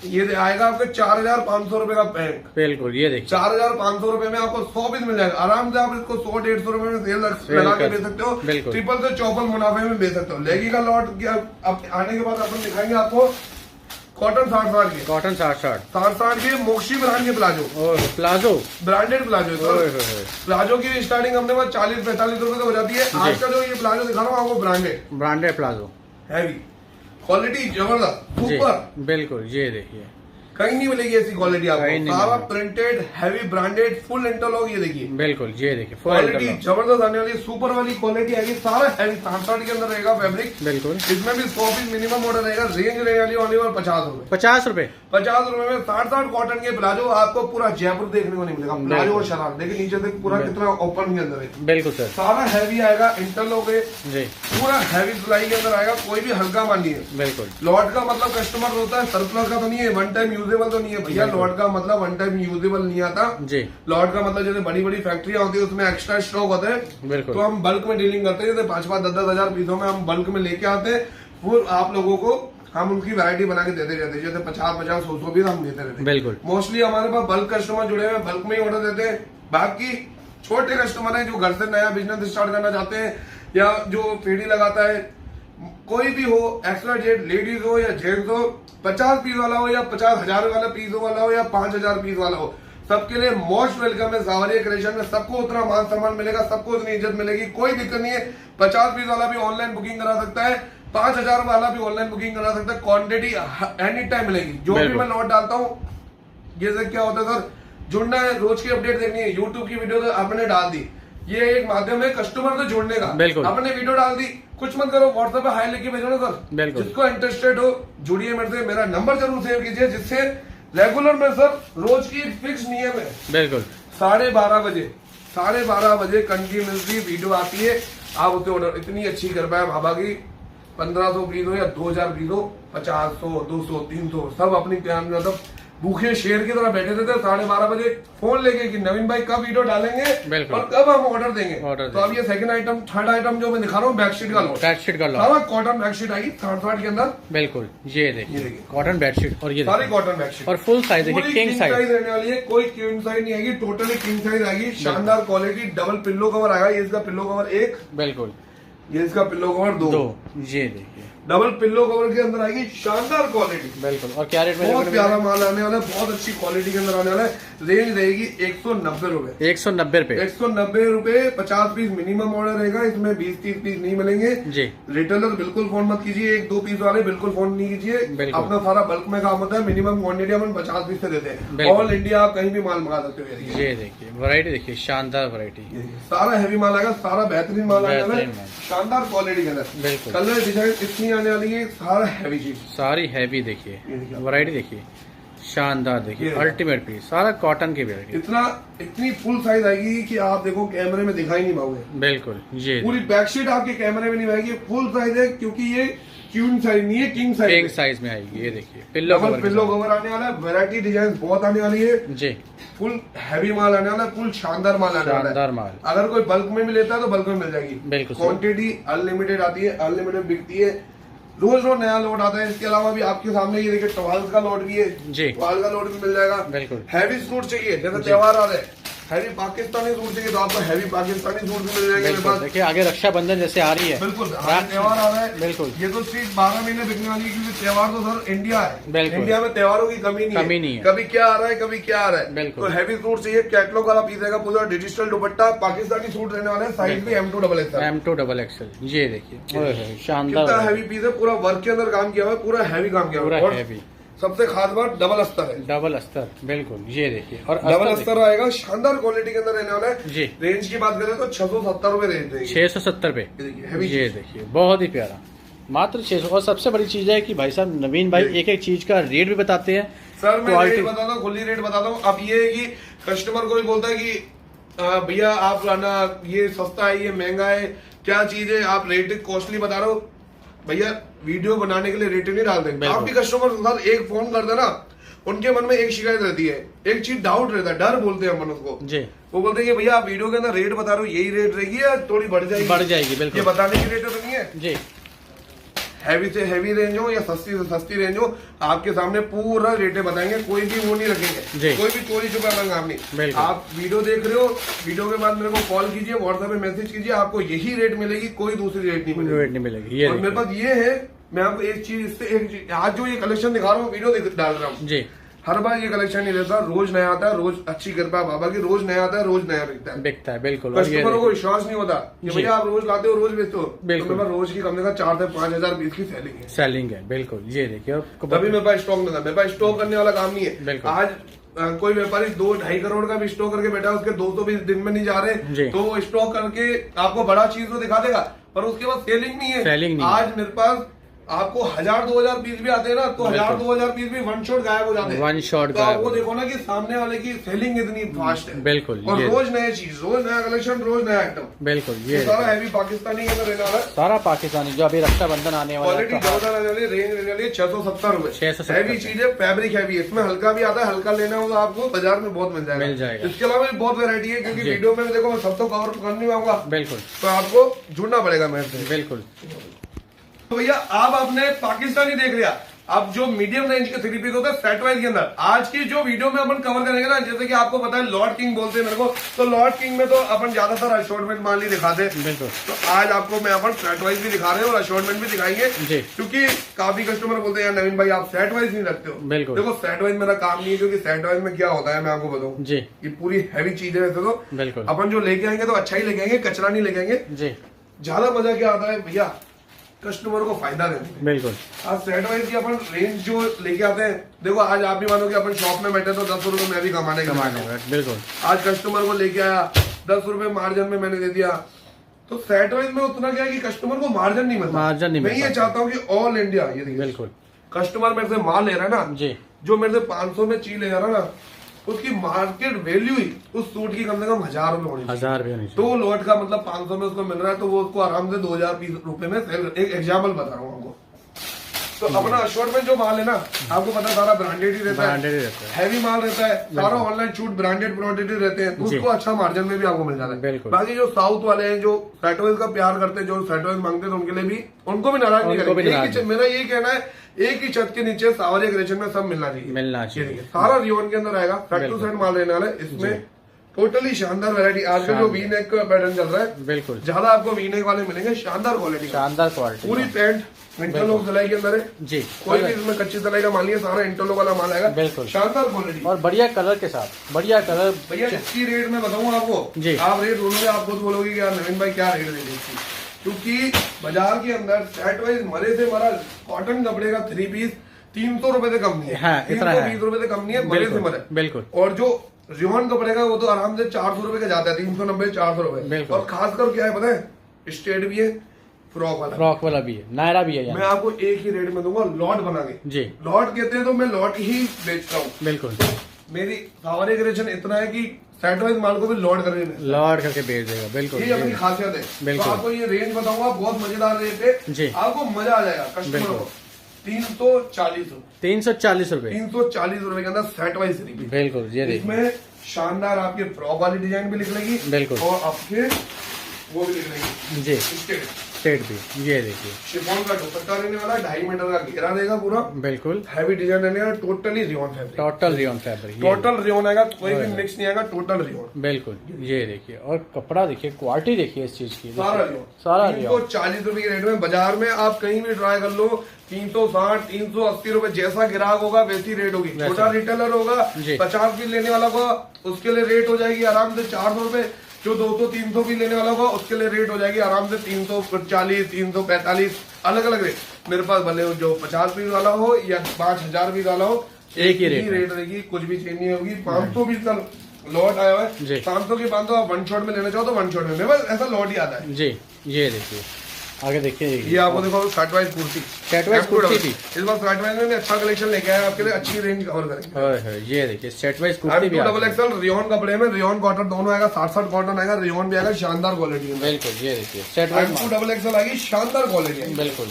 Speaker 1: ये आएगा आपके 4500 रुपए का पैक, बिल्कुल ये देखिए 4500 रुपए में आपको 100 पीस मिल जाएगा। आराम से आप इसको 100-150 रुपए में सेल लगा के बेच सकते हो, ट्रिपल से चौपल मुनाफे में बेच सकते हो। लेगी का लॉट आने के बाद अपन दिखाएंगे आपको कॉटन 60 के, कॉटन 60 के मोक्षी ब्रांड के प्लाजो ब्रांडेड प्लाजो की स्टार्टिंग अपने पास 40-45 रुपए से हो जाती है। आज का जो ये प्लाजो दिखा रहा हूँ आपको ब्रांडेड प्लाजो हैवी क्वालिटी जबरदस्त सुपर, बिल्कुल ये देखिए कहीं नहीं मिलेगी ऐसी क्वालिटी आपको, सारा printed heavy branded full interlock. ये देखिए बिल्कुल ये देखिए क्वालिटी जबरदस्त आने वाली, सुपर वाली क्वालिटी आएगी, सारा हैवी 60 के अंदर रहेगा फैब्रिक, बिल्कुल इसमें भी 100 पीस मिनिमम ऑर्डर रहेगा। रेंज रहने वाली ओनली और 50 रुपए में 60 कॉटन के प्लाजो आपको पूरा जयपुर देखने को नहीं मिलेगा। प्लाजो और शराब देखिए नीचे से पूरा कितना ओपन के अंदर है, बिल्कुल सर सारा हैवी आएगा, इंटरलॉक है पूरा हैवी सिलाई के अंदर आएगा, कोई भी हल्का माल नहीं है। बिल्कुल लॉट का मतलब कस्टमर होता है सरप्लस का तो नहीं है, वन टाइम यूजेबल तो नहीं है भैया। लॉट का मतलब वन टाइम यूजेबल नहीं आता जी। लॉट का मतलब जैसे बड़ी बड़ी फैक्ट्रियां होती है उसमें एक्स्ट्रा स्टॉक होते हैं, तो हम बल्क में डीलिंग करते हैं, जैसे 5-10 हजार पीसों में हम बल्क में लेके आते हैं, वो आप लोगों को हम उनकी वैरायटी बना के देते रहते हैं, जैसे 50-100 पीस हम देते रहते हैं। बिल्कुल मोस्टली हमारे पास बल्क कस्टमर जुड़े हुए बल्क में ही ऑर्डर देते हैं। बाकी छोटे कस्टमर है जो घर से नया बिजनेस स्टार्ट करना चाहते हैं या जो फेडी लगाता है, कोई भी हो, एक्स्ट्रा जेट लेडीज हो या जेंट्स हो, 50 पीस वाला हो या 50,000 वाला पीस वाला हो या 5,000 पीस वाला हो, सबके लिए मोस्ट वेलकम है ज़ावरिया क्रिएशन में। सबको उतना मान सम्मान मिलेगा, सबको उतनी इज्जत मिलेगी, कोई दिक्कत नहीं है। 50 पीस वाला भी ऑनलाइन बुकिंग करा सकता है, 5,000 वाला भी ऑनलाइन बुकिंग करा सकता है, क्वांटिटी एनी टाइम मिलेगी। जो भी मैं लॉट डालता हूँ, ये क्या होता है सर, जुड़ना है, रोज की अपडेट देखनी है, यूट्यूब की वीडियो तो आपने डाल दी, ये एक माध्यम है कस्टमर से जुड़ने का। बिल्कुल आपने वीडियो डाल दी, कुछ मत करो, व्हाट्सएप पे हाई लिख के भेजो ना सर। बिल्कुल जिसको इंटरेस्टेड हो जुड़िए मेरे से, मेरा नंबर जरूर सेव कीजिए, जिससे रेगुलर में सर रोज की एक फिक्स नियम है, बिल्कुल 12:30 बजे कंटिन्यूसली वीडियो आती है, आप उसे ऑर्डर इतनी अच्छी कर पाए भाभा की, 1500 पीस हो या 2000 पीस हो, 50, 100, 200, 300 सब अपनी प्यार में मतलब भूखे शेर की तरह बैठे थे 12:30 बजे फोन लेके कि नवीन भाई कब वीडियो डालेंगे और कब हम ऑर्डर देंगे। तो अब ये सेकंड आइटम, थर्ड आइटम जो मैं दिखा रहा हूँ बेडशीट का लॉट, कॉटन बेडशीट आएगी 60 के अंदर, बिल्कुल ये देखिए कॉटन बेडशीट, और ये सारी कॉटन बेडशीट और फुल साइज देखिए, किंग साइज रहने वाली है, कोई क्वीन साइज नहीं आएगी, टोटली किंग साइज आएगी, शानदार क्वालिटी, डबल पिल्लो कवर आएगा। ये इसका पिल्लो कवर 1, बिल्कुल ये इसका पिल्लो कवर 2, ये देखिए डबल पिल्लो कवर के अंदर आएगी, शानदार क्वालिटी।
Speaker 2: बिल्कुल। और क्या रेट में?
Speaker 1: बहुत प्यारा माल आने वाला है, बहुत अच्छी क्वालिटी के अंदर आने वाला है। रेंज रहेगी 190 रुपए।
Speaker 2: 190 रुपए।
Speaker 1: 190 रुपए। 50 पीस मिनिमम ऑर्डर रहेगा, इसमें 20-30 पीस नहीं मिलेंगे
Speaker 2: जी।
Speaker 1: रिटेलर बिल्कुल फोन मत कीजिए, 1-2 पीस वाले बिल्कुल फोन नहीं कीजिए। अपना सारा बल्क में काम होता है, मिनिमम क्वांटिटी अपन 50 पीस से देते हैं। ऑल इंडिया आप कहीं भी माल मंगा सकते हो।
Speaker 2: ये देखिए वैरायटी, देखिए शानदार वैरायटी,
Speaker 1: सारा हैवी माल आएगा, सारा बेहतरीन माल आने वाला है, शानदार क्वालिटी के अंदर।
Speaker 2: बिल्कुल।
Speaker 1: कलर डिजाइन इतनी आने वाली है, सारा हैवी चीज,
Speaker 2: सारी हैवी। देखिए वैरायटी, देखिए शानदार, देखिए अल्टीमेट पीस, सारा कॉटन की वैरायटी।
Speaker 1: इतनी फुल साइज आएगी कि आप देखो कैमरे में दिखाई नहीं पाओगे।
Speaker 2: बिल्कुल। ये
Speaker 1: पूरी बैकशीट आपके कैमरे में नहीं आएगी, फुल साइज है, क्योंकि ये क्वीन साइज नहीं है, किंग साइज।
Speaker 2: किंग साइज में आएगी। ये देखिए पिल्लो
Speaker 1: कवर आने वाला है, वैरायटी डिजाइन बहुत आने वाली है
Speaker 2: जी।
Speaker 1: फुल हैवी माल आने वाला है, फुल शानदार माल आने वाला है।
Speaker 2: शानदार माल।
Speaker 1: अगर कोई बल्क में भी लेता है तो बल्क में मिल जाएगी।
Speaker 2: बिल्कुल।
Speaker 1: क्वांटिटी अनलिमिटेड आती है, अनलिमिटेड बिकती है, रोज रोज नया लोड आता है। इसके अलावा भी आपके सामने ये देखिए टवाल का लोड भी है
Speaker 2: जी,
Speaker 1: टवाल का लोड भी मिल जाएगा।
Speaker 2: बिल्कुल।
Speaker 1: हैवी सूट चाहिए, जैसे त्योहार आ रहे हैं, हैवी पाकिस्तानी सूट चाहिए तो आपको हैवी पाकिस्तानी सूट भी मिल जाएंगे मेरे पास।
Speaker 2: देखिए आगे रक्षाबंधन जैसे आ रही है,
Speaker 1: बिल्कुल त्योहार आ रहा है।
Speaker 2: बिल्कुल।
Speaker 1: ये तो सिर्फ 12 महीने बिकने वाली है, क्योंकि त्योहार तो सर इंडिया है।
Speaker 2: बिल्कुल।
Speaker 1: इंडिया में त्योहारों की कमी नहीं है। कभी क्या आ रहा है, कभी क्या आ रहा है।
Speaker 2: बिल्कुल।
Speaker 1: तो हैवी सूट चाहिए, कैटलॉग वाला पीस रहेगा, पूरा डिजिटल दुपट्टा, पाकिस्तानी सूट रहने वाला है, साइज भी M2XL।
Speaker 2: ये देखिए शानदार,
Speaker 1: कितना हैवी पीस है, पूरा वर्क के अंदर काम किया हुआ है, पूरा हैवी काम किया हुआ है।
Speaker 2: हैवी।
Speaker 1: सबसे खास बात डबल अस्तर है,
Speaker 2: डबल अस्तर। बिल्कुल। ये देखिए और
Speaker 1: डबल अस्तर आएगा, शानदार क्वालिटी के अंदर रहने वाला है
Speaker 2: जी।
Speaker 1: रेंज की बात करें तो 670 रुपए रेंज है,
Speaker 2: 670 रुपए। ये देखिए बहुत ही प्यारा, मात्र 600। और सबसे बड़ी चीज है कि भाई साहब नवीन भाई एक एक चीज का रेट भी बताते हैं।
Speaker 1: सर मैं रेट बताता हूँ, खुली रेट बताता हूँ। अब ये है कि कस्टमर को भी बोलता है कि भैया आप ना ये सस्ता है, ये महंगा है, क्या चीज है, आप रेट कॉस्टली बता रहे हो। भैया वीडियो बनाने के लिए रेट नहीं डालते। आप भी कस्टमर के साथ एक फोन करते ना, उनके मन में एक शिकायत रहती है, एक चीज डाउट रहता है, डर बोलते हैं अपन उसको जी। वो बोलते हैं कि भैया आप वीडियो के अंदर रेट बता रहे हो, यही रेट रहेगी या थोड़ी बढ़ जाएगी? बिल्कुल। ये बताने की रेट तो नहीं है जी। हैवी से हैवी रेंज हो या सस्ती से सस्ती रेंज हो, आपके सामने पूरा रेटें बताएंगे, कोई भी वो नहीं रखेंगे, कोई भी चोरी छुपा काम नहीं। आप वीडियो देख रहे हो, वीडियो के बाद मेरे को कॉल कीजिए, व्हाट्सएप पे मैसेज कीजिए, आपको यही रेट मिलेगी, कोई दूसरी रेट नहीं मिलेगी। और मेरे पास ये है, मैं आपको एक चीज आज जो ये कलेक्शन दिखा रहा हूँ, वीडियो डाल रहा हूँ जी। हर बार ये कलेक्शन नहीं रहता, रोज नया आता है, रोज अच्छी कृपा बाबा की, रोज नया आता है, रोज नया बिकता है। बिल्कुल। कस्टमरों को विश्वास नहीं होता कि भैया आप रोज लाते हो, रोज बेचते हो। तो मेरे रोज की कम से कम 4 से 5 हजार पीस की सेलिंग है। बिल्कुल। ये देखिए तभी मेरे पास स्टॉक नहीं था, मेरे पास स्टॉक करने वाला काम नहीं है। आज कोई व्यापारी 2-2.5 करोड़ का भी स्टॉक करके बैठा है, उसके 220 दिन में नहीं जा रहे, तो वो स्टॉक करके आपको बड़ा चीज तो दिखा देगा, पर उसके बाद सेलिंग नहीं है। आज मेरे पास आपको 1000-2000 पीस भी आते हैं ना, तो 1000-2000 पीस भी वन शॉट गायब हो जाते हैं। वन शॉट तो आपको देखो ना कि सामने वाले की सेलिंग इतनी फास्ट है। बिल्कुल। और रोज नई चीज, रोज नया कलेक्शन, रोज नया आइटम। बिल्कुल। ये सारा हैवी पाकिस्तानी के अंदर रहने वाला है, सारा पाकिस्तानी, जो अभी रक्षाबंधन आने वाला है। क्वालिटी ज्यादा रहने वाली, रेंज रहने वाली 670 रुपए। हैवी चीज है, फैब्रिक हैवी है, इसमें हल्का भी आता है, हल्का लेना हो तो आपको बाजार में बहुत मिल जाएगा। इसके अलावा भी बहुत वेरायटी है, क्योंकि वीडियो में देखो मैं सब तो कवर कर नहीं पाऊंगा। बिल्कुल। तो आपको जुड़ना पड़ेगा मेरे से। बिल्कुल। तो भैया आप आपने पाकिस्तानी देख लिया, अब जो मीडियम रेंज के 3 पीस होते हैं सेट वाइज के अंदर, आज की जो वीडियो में अपन कवर करेंगे ना, जैसे कि आपको पता है लॉर्ड किंग बोलते हैं मेरे को, तो लॉर्ड किंग में तो अपन ज्यादातर अशॉर्टमेंट माल ही दिखाते हैं। तो आज आपको मैं अपन सेट वाइज भी दिखा रहे हैं और अशॉर्टमेंट भी दिखाएंगे, क्योंकि काफी कस्टमर बोलते हैं नवीन भाई आप सेट वाइज नहीं रखते हो। देखो सेट वाइज मेरा काम नहीं है, क्योंकि सेट वाइज में क्या होता है मैं आपको बताऊँ, ये पूरी हैवी चीज है। वैसे तो अपन जो लेके आएंगे तो अच्छा ही लेके आएंगे, कचरा नहीं लेके आएंगे। ज्यादा मजा क्या आता है भैया, कस्टमर को फायदा देते। बिल्कुल। आज सेट वाइज की अपन रेंज जो लेके आते हैं, देखो आज आप भी मानो कि अपन शॉप में बैठे तो 10 रुपए मैं भी कमाने बिल्कुल। आज कस्टमर को लेके आया, 10 रुपए मार्जिन में मैंने दे दिया, तो सेट वाइज में उतना क्या है कि कस्टमर को मार्जिन नहीं मिलता। मैं ये चाहता हूँ कि ऑल इंडिया, ये देखिए बिल्कुल, कस्टमर मेरे से माल ले रहा है ना जी, जो मेरे से 500 में चीज ले जा रहा है ना, उसकी मार्केट वैल्यू ही उस सूट की कम से कम 1000 रुपए होनी चाहिए। 1000 रुपए। तो लोट का मतलब 500 में उसको मिल रहा है, तो वो उसको आराम से 2000 रुपए में सेल। एक एग्जाम्पल बता रहा हूँ आपको। तो अपना अशोर्टमेंट जो माल है ना, आपको पता सारा ब्रांडेड ही रहता है, हैवी माल रहता है, सारा ऑनलाइन शूट ब्रांडेड रहते हैं, तो उसको अच्छा मार्जिन में भी आपको मिल जाता है। बाकी जो साउथ वाले हैं, जो सेटवाइज का प्यार करते हैं, जो सेटवाइज मांगते हैं, तो उनके लिए भी, उनको भी नाराज नहीं करेंगे। मेरा ये कहना है, एक ही छत के नीचे सावरिया क्रिएशन में सब मिलना चाहिए। सारा रियोन के अंदर आएगा, सेट टू सेट माल रहने वाला है। इसमें टोटली शानदार वैरायटी। आजकल जो वी नेक का पैटर्न चल रहा है,
Speaker 2: बिल्कुल
Speaker 1: ज्यादा आपको वी नेक वाले मिलेंगे, शानदार क्वालिटी,
Speaker 2: शानदार क्वालिटी,
Speaker 1: पूरी पैंट इंटरलॉक सिलाई के अंदर है
Speaker 2: जी।
Speaker 1: कोई भी इसमें कच्ची सिलाई का माल नहीं है, सारा इंटरलॉक वाला माल आएगा,
Speaker 2: बिल्कुल
Speaker 1: शानदार क्वालिटी
Speaker 2: और बढ़िया कलर के साथ, बढ़िया कलर।
Speaker 1: भैया इसकी रेट मैं बताऊँ आपको
Speaker 2: जी,
Speaker 1: आप रेट बोलोगे, आप खुद बोलोगे कि यार नवीन भाई क्या रेट दे इसकी, क्योंकि बाजार के अंदर सेट वाइज मरे से मरा कॉटन कपड़े का 3 पीस 300 रुपए से कम नहीं है, 320 रुपए से कम नहीं है, मरे से मरे।
Speaker 2: बिल्कुल।
Speaker 1: और जो रियोन कपड़े का वो तो आराम से 400 रुपए का जाता है, 390 400 रुपए। और खासकर क्या है पता है, स्टेट भी है, फ्रॉक वाला भी है, नायरा भी है। मैं आपको एक ही रेट में दूंगा, लॉट बना के जी। लॉट कहते हैं तो मैं लॉट ही बेचता हूँ, बिल्कुल। मेरी पावर क्रिएशन इतना है कि सेट वाइज माल को भी लॉट करके बेच देगा, बिल्कुल। ये अपनी खासियत है, बिल्कुल। तो आपको ये रेंज बताऊंगा, बहुत मजेदार रेट है जी, आपको मजा आ जाएगा। कस्टमर को 340 रुपए 340 रुपए के अंदर सेट वाइज, बिल्कुल। ये इसमें शानदार आपके फ्रॉक वाली डिजाइन भी लिख लेगी, बिल्कुल, और आपके वो भी लिख लेगी जी, स्टेट भी। ये देखिए शिफॉन का दुपट्टा रहने वाला, 2.5 मीटर का घेरा रहेगा पूरा, बिल्कुल। हैवी डिजाइन रहने वाला, totally rayon fabric, total rayon आएगा, कोई भी मिक्स नहीं आएगा, टोटल रियोन, बिल्कुल। ये देखिए और कपड़ा देखिए, क्वालिटी देखिए इस चीज की, सारा रियोन 40 रुपए के रेट में। बाजार में आप कहीं भी ट्राई कर लो, 360 380 रुपए, जैसा ग्राहक होगा वैसी रेट होगी। छोटा रिटेलर होगा 50 पीस लेने वाला होगा, उसके लिए रेट हो जाएगी आराम से 400 रुपए। जो 200-300 भी लेने वाला होगा उसके लिए रेट हो जाएगी आराम से 340 345, अलग अलग रेट। मेरे पास भले जो 50 पीस वाला हो या 5000 पीस वाला हो, एक ही रेट रहेगी, कुछ भी चेंज नहीं होगी। 500 पीस का लॉट आया हुआ है, 500 के 500 आप वन शॉट में लेना चाहो तो वन शॉट में, बस ऐसा लॉट ही आता है जी। ये देखिए आगे देखिए, ये आपको देखो शर्ट वाइज कुर्ती, भी इस बार शर्ट वाइज में अच्छा कलेक्शन लेके आया आपके लिए, अच्छी रेंज कवर करेंगे। ये देखिए सेट वाइज कुर्ती भी, डबल एक्सल रियोन कपड़े में, रियोन कॉटन दोनों आएगा, 60 कॉटन आएगा, रियोन भी आएगा, शानदार क्वालिटी में, बिल्कुल। ये देखिए सेट वाइज डबल एक्सल आएगी, शानदार क्वालिटी, बिल्कुल,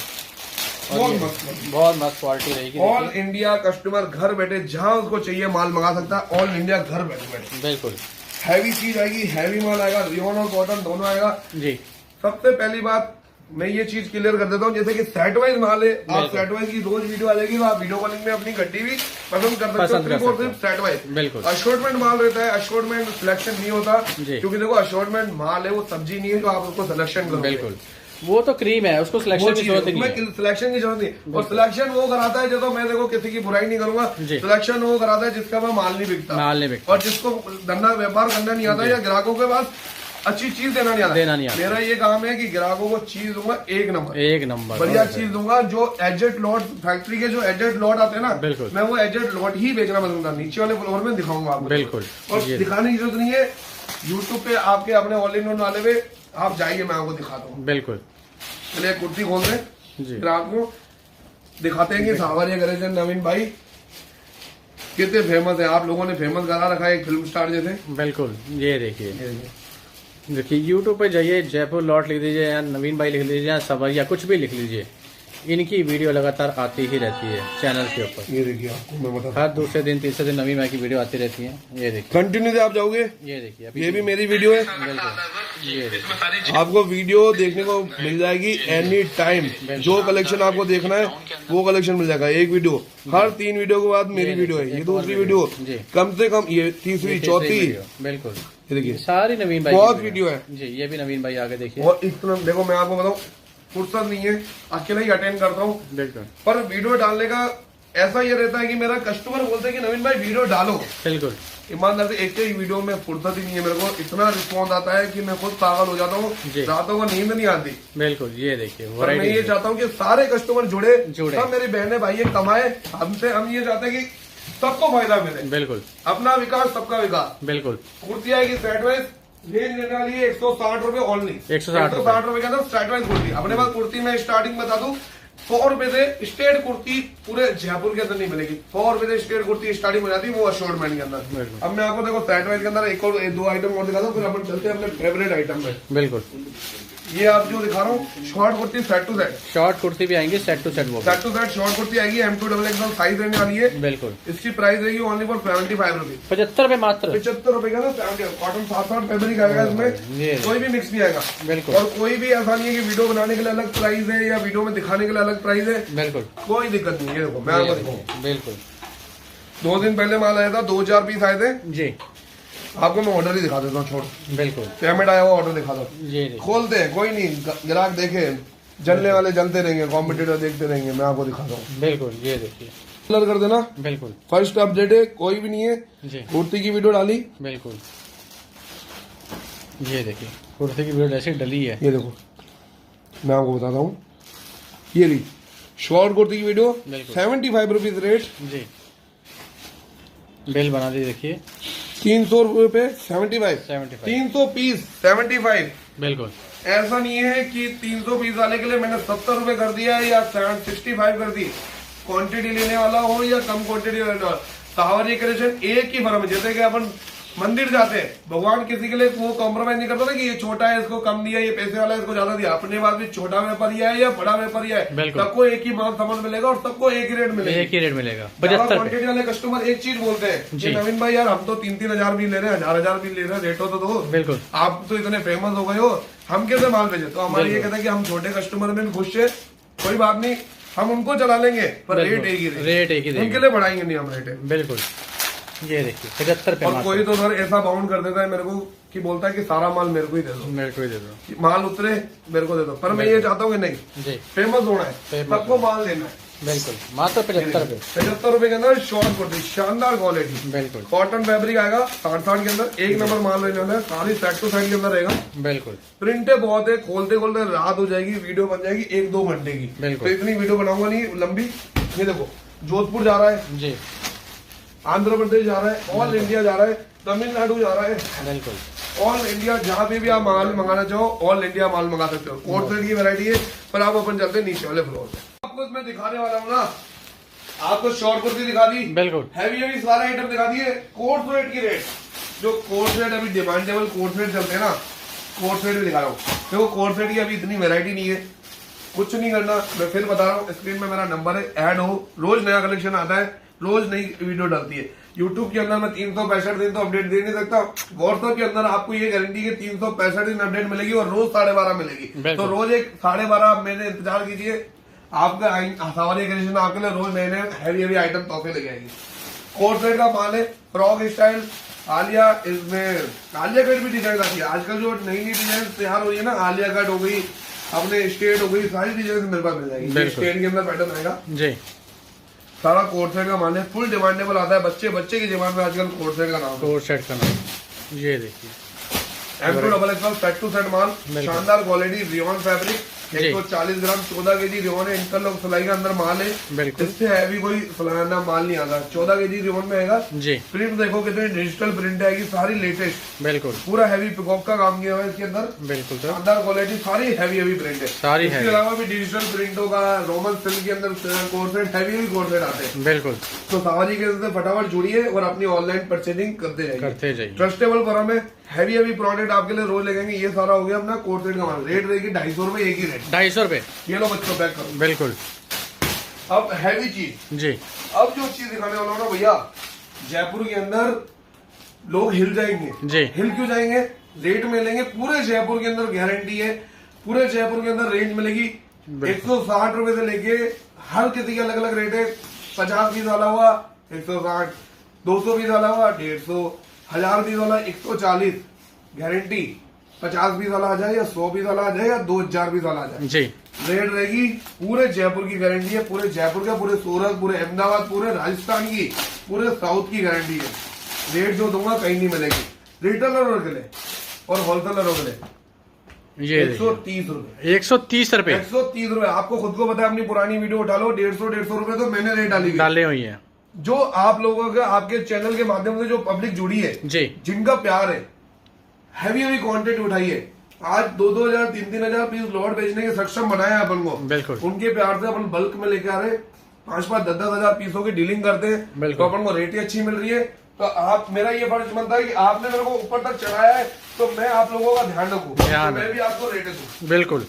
Speaker 1: बहुत मस्त क्वालिटी रहेगी। ऑल इंडिया कस्टमर घर बैठे जहाँ उसको चाहिए माल मंगा सकता है, ऑल इंडिया घर बैठे, बिल्कुल। हैवी चीज आएगी, हैवी माल आएगा, रियोन और कॉटन दोनों आएगा जी। सबसे पहली बात मैं ये चीज क्लियर कर देता हूँ, जैसे कि सेट वाइज माल है, आप सेट वाइज की रोज वीडियो आ जाएगी तो आप वीडियो कॉलिंग में अपनी गड्डी भी पसंद कर सकते हो, सिर्फ सेट वाइज, बिल्कुल। अशोर्टमेंट माल रहता है, अशोर्टमेंट सिलेक्शन नहीं होता, क्योंकि देखो अशोर्टमेंट माल है, वो सब्जी नहीं है जो आप उसको सिलेक्शन करो, बिल्कुल। वो तो क्रीम है, उसको सिलेक्शन की जरूरत नहीं है, सिलेक्शन की जरूरत नहीं। और सिलेक्शन वो कराता है, जो मैं देखो किसी की बुराई नहीं करूंगा, सिलेक्शन वो कराता है जिसका माल नहीं बिकता, और जिसको धंधा व्यापार करना नहीं आता, या ग्राहकों के पास अच्छी चीज देना नहीं आता। मेरा ये काम है कि ग्राहकों को चीज दूंगा एक नंबर बढ़िया चीज दूंगा। जो एजेड लॉट फैक्ट्री के जो एजेड लॉट आते हैं ना, बिल्कुल, मैं वो एजेड लॉट ही बेचना पसंद करता, नीचे वाले फ्लोर में दिखाऊंगा आपको, बिल्कुल। और दिखाने की जरूरत नहीं है, यूट्यूब पे आपके अपने ऑल इन वन वाले पे आप जाइए, मैं आपको दिखाता हूँ, बिल्कुल। चलिए कुर्ती खोल रहे ग्राहक को दिखाते हैं कि सावरिया कलेक्शन नवीन भाई कितने फेमस है, आप लोगों ने फेमस करा रखा है एक फिल्म स्टार जैसे, बिल्कुल। ये देखिए यूट्यूब पे जाइए, जयपुर लॉट लिख दीजिए या नवीन भाई लिख लीजिए या सवरिया कुछ भी लिख लीजिए, इनकी वीडियो लगातार आती ही रहती है चैनल के ऊपर। ये देखिए आपको मैं बता, हर दूसरे दिन तीसरे दिन नवीन भाई की वीडियो आती रहती है। ये देखिए कंटिन्यू से आप जाओगे, ये देखिए ये भी मेरी वीडियो है, ये आपको वीडियो देखने को मिल जाएगी एनी टाइम, जो कलेक्शन आपको देखना है वो कलेक्शन मिल जाएगा। एक वीडियो, हर 3 वीडियो के बाद मेरी वीडियो है, ये दूसरी वीडियो, कम से कम ये तीसरी चौथी, बिल्कुल। ये देखिए सारी नवीन भाई बहुत वीडियो है जी, ये भी नवीन भाई आगे देखिए। और इतना देखो, मैं आपको बताऊँ फुर्सत नहीं है, अकेला ही अटेंड करता हूँ, पर वीडियो डालने का ऐसा ये रहता है कि मेरा कस्टमर बोलते हैं कि नवीन भाई वीडियो डालो, बिल्कुल। ईमानदार से एक ही वीडियो में फुर्सत ही नहीं है मेरे को, इतना रिस्पॉन्स आता है कि मैं खुद पागल हो जाता हूँ, रातों को नींद नहीं आती, बिल्कुल। ये देखिए मैं ये चाहता हूँ कि सारे कस्टमर जुड़े, सब मेरी बहने भाई कमाए हमसे, हम ये चाहते हैं कि सबको फायदा मिले, बिल्कुल। अपना विकास सबका विकास, बिल्कुल। कुर्ती आएगी सेट वाइज, रेंज लेने वाली है 160 रुपए ओनली, 160 रुपए के अंदर सेट वाइज कुर्ती। अपने पास कुर्ती में स्टार्टिंग बता दूं 100 रुपए से स्टेट कुर्ती पूरे जयपुर के अंदर नहीं मिलेगी, 100 रुपए से स्टेट कुर्ती स्टार्टिंग हो जाती है, वो अशोर्टमेंट के अंदर। अब मैं आपको देखो सेट वाइज के अंदर एक और 2 आइटम और दिखाता हूँ, फिर अपन चलते हैं अपने फेवरेट आइटम में, बिल्कुल। ये आप जो दिखा रहा हूँ short kurti set to set, short kurti भी आएंगे सेट टू सेट, वो set to set short kurti आएगी, M2XXL साइज रहने वाली है, बिल्कुल। इसकी प्राइस रहेगी ओनली फॉर 75 रुपीज, 75 रुपए मात्र, 75 रुपए का ना, कॉटन 7 फैब्रिक आएगा इसमें, कोई भी मिक्स नहीं आएगा, बिल्कुल। और कोई भी ऐसा नहीं है कि वीडियो बनाने के लिए अलग प्राइस है या वीडियो में दिखाने के लिए अलग प्राइस है, बिल्कुल, कोई दिक्कत नहीं है। देखो मैं आपको दिखाऊँ, बिल्कुल। 2 दिन पहले माल आया था, 2000 पीस आए थे जी, आपको मैं ऑर्डर ही दिखा देता हूँ, छोड़।
Speaker 2: बिल्कुल
Speaker 1: पेमेंट आया हुआ ऑर्डर दिखा दो।
Speaker 2: ये
Speaker 1: खोलते हैं, कोई नहीं, ग्राहक देखे, जलने वाले जलते रहेंगे, कॉम्पिटिटर देखते रहेंगे, मैं आपको दिखाता हूँ।
Speaker 2: बिल्कुल ये देखिए,
Speaker 1: कलर कर देना।
Speaker 2: बिल्कुल
Speaker 1: फर्स्ट अपडेट है, कोई भी नहीं है
Speaker 2: जी।
Speaker 1: कुर्ती की वीडियो डाली,
Speaker 2: बिल्कुल ये देखिए कुर्ते की वीडियो ऐसी डली है।
Speaker 1: ये देखो मैं आपको बताता हूँ, ये ली शॉर्ट कुर्ती की वीडियो, 75 रुपीज रेट
Speaker 2: जी। बिल बना दी देखिए,
Speaker 1: 300 रुपए 75, 300 पीस 75।
Speaker 2: बिल्कुल
Speaker 1: ऐसा नहीं है कि 300 पीस वाले के लिए मैंने 70 रुपए कर दिया है या 65 कर दी। क्वांटिटी लेने वाला हो या कम क्वांटिटी लेने वाला, सावरी कलेक्शन एक ही फर्म है। जैसे कि अपन मंदिर जाते हैं, भगवान किसी के लिए वो कॉम्प्रोमाइज नहीं करता ना कि ये छोटा है इसको कम दिया, ये पैसे वाला है इसको ज्यादा दिया। अपने पास भी छोटा व्यापारी है या बड़ा व्यापारी है, सबको एक ही माल सामान मिलेगा और सबको एक ही रेट मिलेगा।
Speaker 2: एक ही रेट मिलेगा।
Speaker 1: क्वांटिटी वाले कस्टमर एक चीज बोलते हैं कि नवीन भाई यार हम तो 3-3 हजार भी ले रहे हैं, 1000 भी ले रहे हैं, रेटो तो दो।
Speaker 2: बिल्कुल
Speaker 1: आप तो इतने फेमस हो गए हो, हम कैसे माल भेजे? तो हमारे ये कहते हैं कि हम छोटे कस्टमर में खुश है, कोई बात नहीं, हम उनको चला लेंगे पर रेट एक ही,
Speaker 2: रेट एक ही,
Speaker 1: उनके लिए बढ़ाएंगे नहीं हम रेट।
Speaker 2: बिल्कुल ये देखिए 75 पे।
Speaker 1: और कोई तो सर ऐसा बाउंड कर देता है मेरे को कि बोलता है कि सारा माल मेरे को ही दे दो,
Speaker 2: मेरे को ही दे दो,
Speaker 1: माल उतरे मेरे को दे दो। पर मैं ये चाहता हूँ कि नहीं
Speaker 2: जी,
Speaker 1: फेमस होना है, सबको माल लेना है।
Speaker 2: बिल्कुल मात्र 75 रुपए,
Speaker 1: 75 रुपए के अंदर शॉर्ट कुर्ती, शानदार क्वालिटी,
Speaker 2: बिल्कुल
Speaker 1: कॉटन फैब्रिक आएगा 60 के अंदर, एक नंबर माल रहने वाला है, सारी सेट टू सेट के अंदर रहेगा।
Speaker 2: बिल्कुल
Speaker 1: प्रिंटे बहुत है, खोलते खोलते रात हो जाएगी, वीडियो बन जाएगी 1-2 घंटे की। तो इतनी वीडियो बनाऊंगा नहीं लंबी। ये देखो जोधपुर जा रहा है
Speaker 2: जी,
Speaker 1: आंध्र प्रदेश जा रहा है, ऑल इंडिया जा रहा है, तमिलनाडु जा रहा है,
Speaker 2: बिल्कुल
Speaker 1: ऑल इंडिया जहाँ भी आप माल मंगाना चाहो ऑल इंडिया माल मंगा सकते हो। कोट सेट की वैरायटी है, पर आप अपन चलते नीचे वाले फ्लोर पे। आपको मैं दिखाने वाला हूँ ना, आपको शॉर्ट कुर्ती दिखा दी,
Speaker 2: बिल्कुल
Speaker 1: हैवी सारे आइटम दिखा दिए। कोट सेट की रेट, जो कोट सेट अभी डिमांडेबल कोट सेट चलते हैं ना, कोट सेट भी दिखा रहा हूँ। देखो कोट सेट की अभी इतनी वैरायटी नहीं है, कुछ नहीं करना, मैं फिर बता रहा हूँ, स्क्रीन में मेरा नंबर है, ऐड हो, रोज नया कलेक्शन आता है, रोज नई वीडियो डलती है। YouTube के अंदर मैं 365 दिन तो अपडेट दे नहीं सकता, व्हाट्सएप के अंदर आपको ये गारंटी है 365 दिन अपडेट मिलेगी और रोज 12:30 मिलेगी। तो रोज एक 12:30 मैंने इंतजार कीजिए, आपका हमारी कलेक्शन आपके लिए रोज नए नए हैवी आइटम तोहफे लेके आएगी। कोट सेट का माल है, फ्रॉक स्टाइल, आलिया, इसमें आलिया कट भी डिजाइन आती है आजकल, जो नई डिजाइन तैयार हुई है ना, आलिया कट हो गई, अपने स्टेट हो गई, सारी डिजाइन मेरे पास मिल जाएगी। स्टेट के अंदर पैटर्न आएगा जी, सारा कोट सेट का माल है, फुल डिमांडेबल आता है, बच्चे की डिमांड में आजकल कोट सेट का नाम,
Speaker 2: कोट सेट का नाम। ये देखिए
Speaker 1: M2XL सेट टू सेट माल, शानदार क्वालिटी, रियोन फैब्रिक, 140 ग्राम 14 केजी रियोन है, इंटरलॉक सिलाई के अंदर माल है, इससे हैवी कोई फलाना माल नहीं आता। 14 केजी रियोन में आएगा जी। प्रिंट देखो कितनी डिजिटल प्रिंट आएगी, सारी लेटेस्ट, बिल्कुल पूरा हैवी पिकॉक का काम किया हुआ है इसके अंदर, बिल्कुल शानदार क्वालिटी, सारी हैवी प्रिंट है, सारी इसके अलावा भी डिजिटल प्रिंट होगा, रोमन सिल्क के अंदर coat set, heavy coat set आते हैं, बिल्कुल। तो सावरी के अंदर फटाफट जुड़िए और अपनी ऑनलाइन परचेजिंग करते जाइए, ट्रस्टेबल फर्म है, हैवी प्रोडक्ट आपके लिए रोज लगेंगे। ये सारा हो गया अपना कोट सेट का माल, रेट रहेगी 250 रुपए, एक ही रेट 250 रुपए। ये लो बच्चों पैक करो, बिल्कुल। अब हैवी चीज जी, अब जो चीज दिखाने वाला हूँ ना भैया, जयपुर के अंदर लोग हिल जाएंगे जी। हिल क्यों जाएंगे? रेट में लेंगे, पूरे जयपुर के अंदर गारंटी है, पूरे जयपुर के अंदर रेंज मिलेगी 160 रुपए से लेके, हर किसी के अलग अलग रेट है। 50 पीस वाला हुआ 160, 200 पीस वाला हुआ 150, 1000 पीस वाला 140, गारंटी। 50 पीस वाला आ जाए या 100 पीस वाला आ जाए या 2000 पीस वाला आ जाए जी, रेट रहेगी, पूरे जयपुर की गारंटी है, पूरे जयपुर का, पूरे सूरत, पूरे अहमदाबाद, पूरे राजस्थान की, पूरे साउथ की गारंटी है। रेट जो दूंगा कहीं नहीं मिलेगी, रिटेलरों के लिए और होलसेलरों के लिए। ये 130 रुपए, 130 रुपए, 130 रुपए। आपको खुद को पता है, अपनी पुरानी वीडियो उठा लो, 150 रुपए तो मैंने रेट डाले हुई है। जो आप लोगों के, आपके चैनल के माध्यम से जो पब्लिक जुड़ी है जी, जिनका प्यार है, हैवी क्वांटिटी उठाई है, आज 2-2 हजार 3-3 हजार पीस लॉट बेचने के सक्षम बनाया अपन को, बिल्कुल। उनके प्यार से अपन बल्क में लेके आ रहे, 5-5, 10-10 हजार पीसों की डीलिंग करते हैं, तो अपन को रेट ही अच्छी मिल रही है। तो आप, मेरा ये फर्ज बनता है कि आपने मेरे को ऊपर तक चढ़ाया है, तो मैं आप लोगों का ध्यान रखूं, तो मैं भी आपको रेट दूं, बिल्कुल।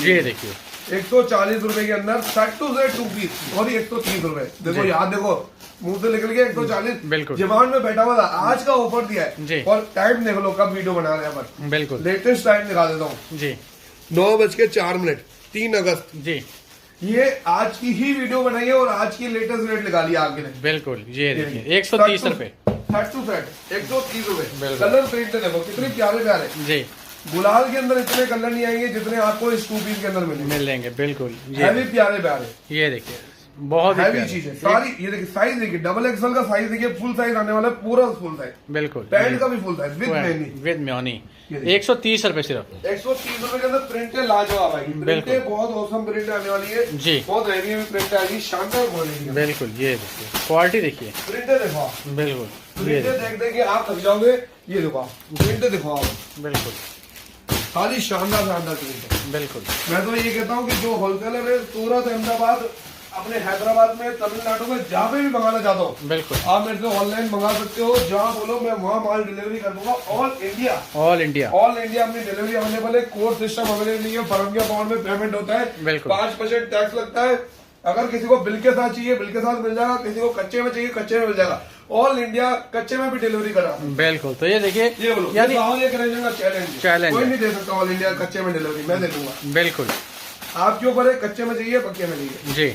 Speaker 1: ये देखिए 140 रुपए के अंदर सेट टू सेट 2 पीस, और 130 रुपए। देखो याद, देखो मुंह से निकल गया 140, बिल्कुल। जवान में बैठा हुआ था, आज का ऑफर दिया है, और टाइम देख लो कब वीडियो बना रहे हैं अपन, बिल्कुल। लेटेस्ट टाइम दिखा देता हूँ जी, 9:04, 3 अगस्त जी। ये आज की ही वीडियो बनाई है और आज की लेटेस्ट रेट लगा लिया आपके लिए, बिल्कुल। ये देखिए 130 रुपए, सेट टू सेट 130 रुपए। कलर प्रिंट देखो कितने प्यारे प्यारे
Speaker 2: जी।
Speaker 1: गुलाल के अंदर इतने कलर नहीं आएंगे जितने आपको इस 2 पीस के अंदर मिलेंगे।
Speaker 2: बिल्कुल
Speaker 1: हैवी प्यारे प्यारे।
Speaker 2: ये देखिए बहुत
Speaker 1: हैवी चीज है सारी। ये देखिए साइज देखिए, डबल एक्सएल का साइज देखिए, फुल साइज आने वाला है, पूरा फुल साइज।
Speaker 2: बिल्कुल
Speaker 1: पैंट का भी फुल साइज विद म्योनी।
Speaker 2: 130 रुपए सिर्फ।
Speaker 1: 130 रुपए के अंदर प्रिंट है, लाजवाब आएगी। प्रिंट है बहुत औसम प्रिंट आने वाली है
Speaker 2: जी।
Speaker 1: बहुत हैवी प्रिंट आएगी, शानदार क्वालिटी।
Speaker 2: बिल्कुल ये देखिए क्वालिटी देखिए,
Speaker 1: प्रिंट देखो।
Speaker 2: बिल्कुल
Speaker 1: प्रिंट देख देख के आप थक जाओगे। ये देखो प्रिंट देखो आप,
Speaker 2: बिल्कुल
Speaker 1: खाली शानदार शानदार प्रिंट है।
Speaker 2: बिल्कुल
Speaker 1: मैं तो ये कहता हूँ कि जो होलसेलर है सूरत, अहमदाबाद, अपने हैदराबाद में, तमिलनाडु में, जहाँ पे भी मंगाना चाहता हूँ
Speaker 2: बिल्कुल
Speaker 1: आप मेरे से ऑनलाइन मंगा सकते हो। जहाँ बोलो मैं वहाँ माल डिलीवरी कर दूंगा। ऑल इंडिया अपनी डिलीवरी अवेलेबल है। कोड सिस्टम अवेलेबल नहीं है। फर्म अकाउंट में पेमेंट होता है। 5% टैक्स लगता है। अगर किसी को बिल के साथ चाहिए बिल के साथ मिल जाएगा, किसी को कच्चे में चाहिए कच्चे में मिल जाएगा। ऑल इंडिया कच्चे में भी डिलीवरी करा।
Speaker 2: बिल्कुल। तो ये देखिए
Speaker 1: ये बोलो यानी चैलेंज कोई नहीं दे सकता ऑल इंडिया कच्चे में डिलीवरी, मैं दे दूंगा।
Speaker 2: बिल्कुल
Speaker 1: आप क्यों करे, कच्चे में चाहिए पक्के में चाहिए
Speaker 2: जी।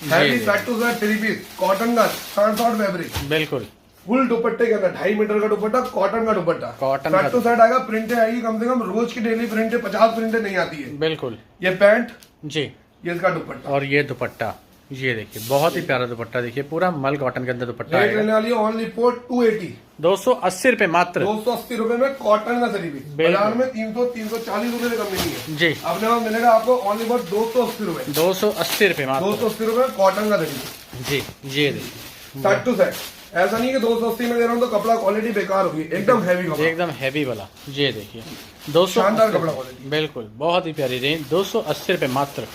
Speaker 1: Heavy set to set 3 piece cotton का 60 फैब्रिक।
Speaker 2: बिल्कुल
Speaker 1: फुल दुपट्टे के अंदर 2.5 मीटर का दुपट्टा, कॉटन का दुपट्टा। सेट टू सेट आएगा। प्रिंट आएगी कम से कम रोज की डेली प्रिंट 50 प्रिंट नहीं आती है। बिल्कुल। ये पैंट जी, ये इसका दुपट्टा और ये दुपट्टा। ये देखिए बहुत ही प्यारा दुपट्टा, देखिए पूरा मल कॉटन के अंदर दुपट्टा है। रहने वाली ओनली फॉर 280 280 रुपए मात्र। 280 रुपए में कॉटन का थ्री पीस। बाजार में 340 रुपए से कम नहीं है जी। अपने वहाँ मिलेगा आपको ओनली फॉर 280 रुपए। 280 रुपए मात्र। 280 रुपए कॉटन का थ्री पीस जी। ये देखिए सेट टू सेट। ऐसा नहीं कि 280 में दे रहा हूँ तो कपड़ा क्वालिटी बेकार होगी, एकदम हैवी कपड़ा, एकदम हैवी वाला। ये देखिए 200 शानदार कपड़ा क्वालिटी। बिल्कुल बहुत ही प्यारी रेंज। 280 रुपए मात्र।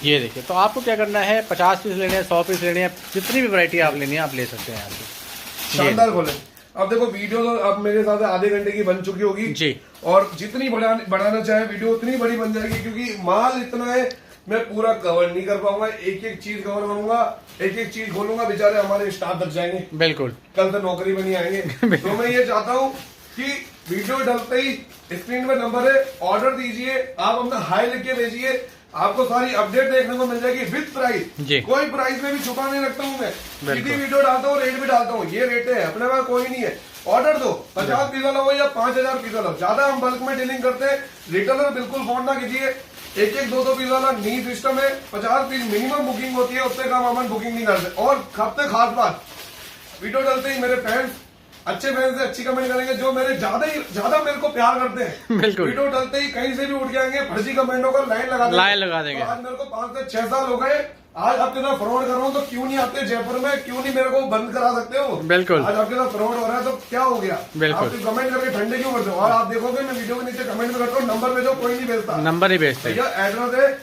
Speaker 1: ये देखिए। तो आपको क्या करना है, 50 पीस लेने हैं, 100 पीस लेने हैं, जितनी भी वैरायटी आप लेनी है आप ले सकते हैं यहाँ से। शानदार खोले। अब देखो वीडियो तो अब मेरे साथ आधे घंटे की बन चुकी होगी जी। और जितनी बढ़ाना चाहे वीडियो उतनी बड़ी बन जाएगी, क्योंकि माल इतना है मैं पूरा कवर नहीं कर पाऊंगा। एक एक चीज कवर करूंगा, एक एक चीज खोलूंगा, बेचारे हमारे स्टाफ तक जाएंगे। बिल्कुल कल से नौकरी में नहीं आएंगे। तो मैं ये चाहता हूँ कि वीडियो डलते ही स्क्रीन पे नंबर है, ऑर्डर दीजिए, आप अपना हाई लिख के भेजिए, आपको सारी अपडेट देखने को मिल जाएगी विद प्राइस। कोई प्राइस में भी छुपा नहीं रखता हूँ मैं, सीधी वीडियो डालता हूँ, रेट भी डालता हूँ। ये रेट है, अपने पास कोई नहीं है। ऑर्डर दो, 50 पीस वाला हो या 5000 पीस वाला हो, ज्यादा हम बल्क में डीलिंग करते हैं। रिटेलर बिल्कुल फोन ना कीजिए। एक एक 2 पीस वाला नहीं सिस्टम है। 50 पीस मिनिमम बुकिंग होती है, उससे कम हम बुकिंग नहीं करते। और सबसे खास बात, वीडियो डालते ही मेरे फैंस, अच्छे फैंस से अच्छी कमेंट करेंगे, जो मेरे ज्यादा मेरे को प्यार करते हैं। बिल्कुल। वीडियो डालते ही कहीं से भी उठ जाएंगे, फर्जी कमेंटों का लाइन लगा देंगे। आज मेरे को 5 से 6 साल हो गए, आज आपके साथ फ्रॉड कर रहा हूँ, तो क्यों नहीं आते जयपुर में, क्यों नहीं मेरे को बंद करा सकते हो। बिल्कुल। आज आपके साथ फ्रॉड हो रहा है तो क्या हो गया, आप कमेंट करके ठंडे क्यों करते हो। और आप देखोगे मैं वीडियो के नीचे कमेंट में करता हूँ, नंबर भेजो, कोई नहीं भेजता, नंबर ही भेजता। भैया एड्रेस है,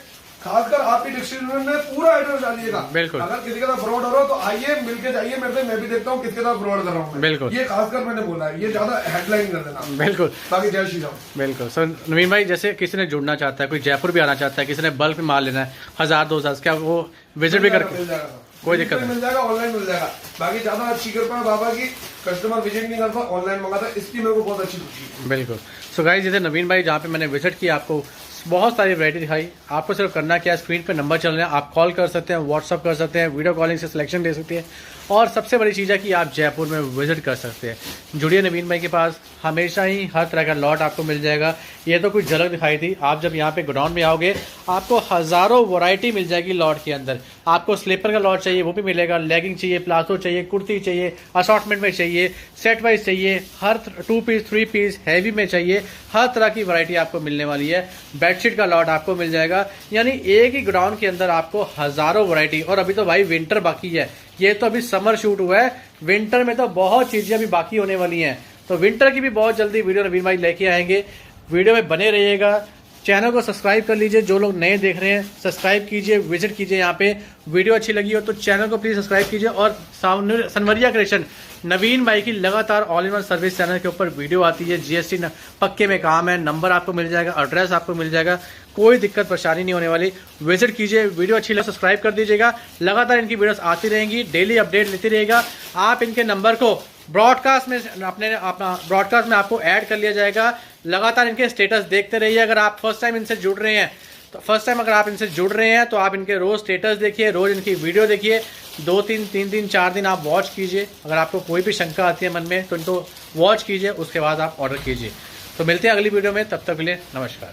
Speaker 1: खासकर आपकी डिस्क्रिप्शन में पूरा एड्रेस डालिएगा। बिल्कुल। अगर किसी के साथ फ्रॉड हो रहा हो तो आइए मिलके जाइए मेरे से, मैं भी देखता हूँ किसके साथ फ्रॉड कर रहा हूँ। बिल्कुल। ये खासकर मैंने बोला है, ये ज्यादा हेडलाइन कर देना। बिल्कुल। बाकी जय श्री राम। बिल्कुल। सर नवीन भाई, जैसे किसी ने जुड़ना चाहता है, कोई जयपुर भी आना चाहता है, किसी ने बल्क में माल लेना है 1000-2000, क्या वो विजिट भी करके मिल जाएगा? कोई दिक्कत नहीं, मिल जाएगा, ऑनलाइन मिल जाएगा। बाकी ज्यादा अच्छी कृपा है बाबा की, कस्टमर विजिट नहीं करता, ऑनलाइन मंगाता, इसकी मेरे को बहुत अच्छी खुशी है। बिल्कुल। सो गाइस, जैसे नवीन भाई जहाँ पे मैंने विजिट किया, आपको बहुत सारी वैरायटी दिखाई। आपको सिर्फ करना क्या है, स्क्रीन पे नंबर चल रहे हैं, आप कॉल कर सकते हैं, व्हाट्सअप कर सकते हैं, वीडियो कॉलिंग से सिलेक्शन ले सकते हैं। और सबसे बड़ी चीज़ है कि आप जयपुर में विजिट कर सकते हैं। जुड़िए नवीन भाई के पास, हमेशा ही हर तरह का लॉट आपको मिल जाएगा। ये तो कुछ झलक दिखाई थी, आप जब यहाँ पे गोडाउन में आओगे आपको हज़ारों वैरायटी मिल जाएगी लॉट के अंदर। आपको स्लीपर का लॉट चाहिए वो भी मिलेगा, लेगिंग चाहिए, प्लाजो चाहिए, कुर्ती चाहिए, असॉर्टमेंट में चाहिए, सेट वाइज चाहिए, हर 2 पीस 3 पीस हैवी में चाहिए, हर तरह की वैरायटी आपको मिलने वाली है। बेडशीट का लॉट आपको मिल जाएगा, यानी एक ही गोडाउन के अंदर आपको हज़ारों वैरायटी। और अभी तो भाई विंटर बाकी है, ये तो अभी समर शूट हुआ है, विंटर में तो बहुत चीज़ें अभी बाकी होने वाली हैं। तो विंटर की भी बहुत जल्दी वीडियो नवीन भाई लेके आएंगे। वीडियो में बने रहिएगा, चैनल को सब्सक्राइब कर लीजिए। जो लोग नए देख रहे हैं सब्सक्राइब कीजिए, विजिट कीजिए यहाँ पे। वीडियो अच्छी लगी हो तो चैनल को प्लीज़ सब्सक्राइब कीजिए। और सनवरिया क्रिएशन नवीन भाई की लगातार all in one service channel के ऊपर वीडियो आती है। जीएसटी पक्के में काम है, नंबर आपको मिल जाएगा, एड्रेस आपको मिल जाएगा, कोई दिक्कत परेशानी नहीं होने वाली। विजिट कीजिए, वीडियो अच्छी लगे सब्सक्राइब कर दीजिएगा। लगातार इनकी वीडियोस आती रहेंगी, डेली अपडेट लेती रहेगा। आप इनके नंबर को ब्रॉडकास्ट में अपना ब्रॉडकास्ट में आपको ऐड कर लिया जाएगा। लगातार इनके स्टेटस देखते रहिए। अगर आप फर्स्ट टाइम इनसे जुड़ रहे हैं तो आप इनसे जुड़ रहे हैं तो आप इनके रोज स्टेटस देखिए, रोज इनकी वीडियो देखिए,
Speaker 2: 2-3 3 4 दिन आप वॉच कीजिए। अगर आपको कोई भी शंका आती है मन में तो इनको वॉच कीजिए, उसके बाद आप ऑर्डर कीजिए। तो मिलते हैं अगली वीडियो में, तब तक के लिए नमस्कार।